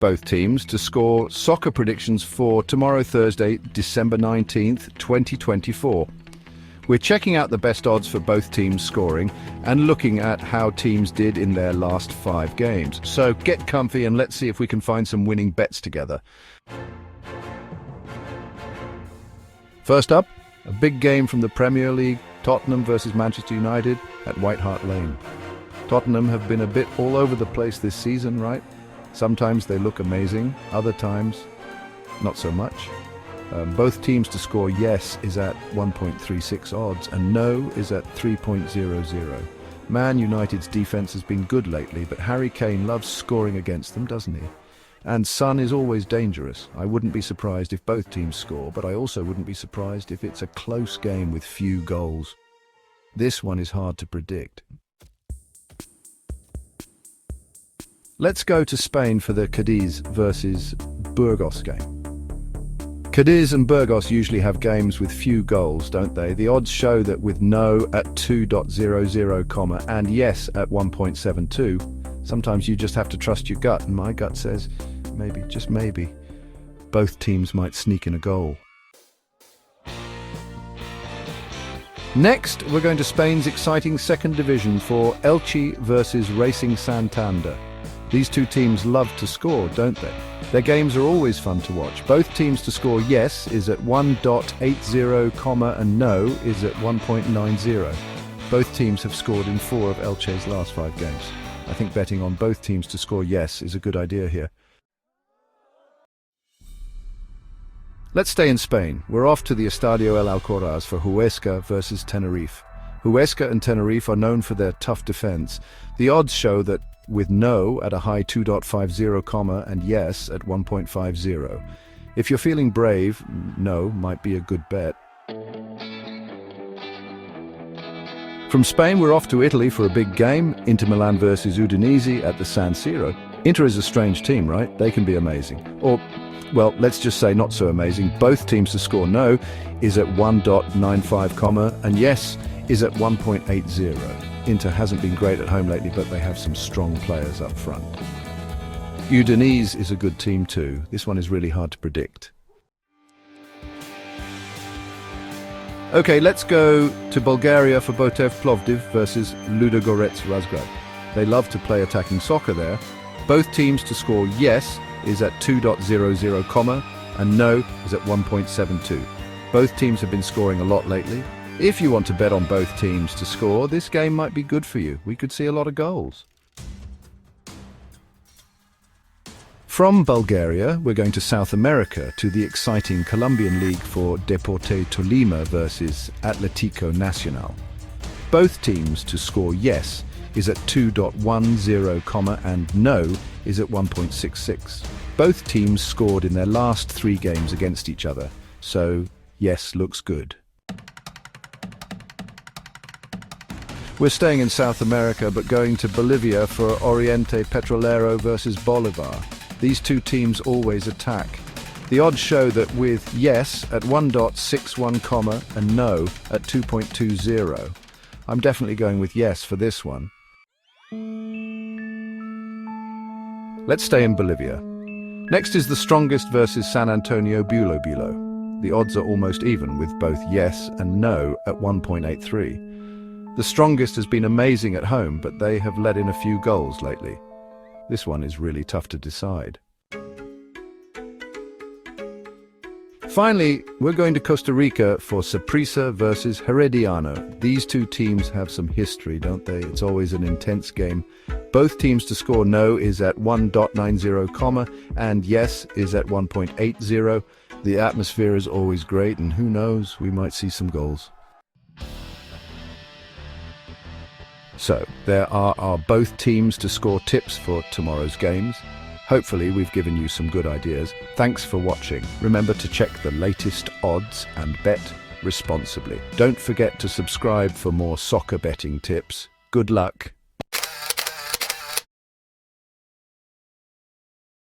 both teams to score soccer predictions for tomorrow, Thursday, December 19th, 2024. We're checking out the best odds for both teams scoring and looking at how teams did in their last 5 games. So get comfy and let's see if we can find some winning bets together. First up, a big game from the Premier League, Tottenham versus Manchester United at White Hart Lane. Tottenham have been a bit all over the place this season, right? Sometimes they look amazing, other times not so much. Both teams to score yes is at 1.36 odds and no is at 3.00. Man United's defense has been good lately, but Harry Kane loves scoring against them, doesn't he? And Son is always dangerous. I wouldn't be surprised if both teams score, but I also wouldn't be surprised if it's a close game with few goals. This one is hard to predict. Let's go to Spain for the Cadiz versus Burgos game. Cadiz and Burgos usually have games with few goals, don't they? The odds show that with no at 2.00, and yes at 1.72. Sometimes you just have to trust your gut, and my gut says maybe, just maybe, both teams might sneak in a goal. Next, we're going to Spain's exciting second division for Elche versus Racing Santander. These two teams love to score, don't they? Their games are always fun to watch. Both teams to score yes is at 1.80, and no is at 1.90. Both teams have scored in 4 of Elche's last 5 games. I think betting on both teams to score yes is a good idea here. Let's stay in Spain. We're off to the Estadio El Alcoraz for Huesca versus Tenerife. Huesca and Tenerife are known for their tough defense. The odds show that with no at a high 2.50, and yes at 1.50. If you're feeling brave, no might be a good bet. From Spain, we're off to Italy for a big game, Inter Milan versus Udinese at the San Siro. Inter is a strange team, right? They can be amazing. Or, well, let's just say not so amazing. Both teams to score no is at 1.95, and yes is at 1.80. Inter hasn't been great at home lately, but they have some strong players up front. Udinese is a good team too. This one is really hard to predict. Okay, let's go to Bulgaria for Botev Plovdiv versus Ludogorets Razgrad. They love to play attacking soccer there. Both teams to score yes is at 2.00, and no is at 1.72. Both teams have been scoring a lot lately. If you want to bet on both teams to score, this game might be good for you. We could see a lot of goals. From Bulgaria, we're going to South America to the exciting Colombian league for Deporte Tolima versus Atlético Nacional. Both teams to score yes is at 2.10, and no is at 1.66. Both teams scored in their last 3 games against each other, so yes looks good. We're staying in South America, but going to Bolivia for Oriente Petrolero versus Bolivar. These two teams always attack. The odds show that with yes at 1.61, and no at 2.20. I'm definitely going with yes for this one. Let's stay in Bolivia. Next is the strongest versus San Antonio Bulo Bulo. The odds are almost even with both yes and no at 1.83. The strongest has been amazing at home, but they have let in a few goals lately. This one is really tough to decide. Finally, we're going to Costa Rica for Saprissa versus Herediano. These two teams have some history, don't they? It's always an intense game. Both teams to score no is at 1.90, and yes is at 1.80. The atmosphere is always great, and who knows, we might see some goals. So, there are our both teams to score tips for tomorrow's games. Hopefully we've given you some good ideas. Thanks for watching. Remember to check the latest odds and bet responsibly. Don't forget to subscribe for more soccer betting tips. Good luck.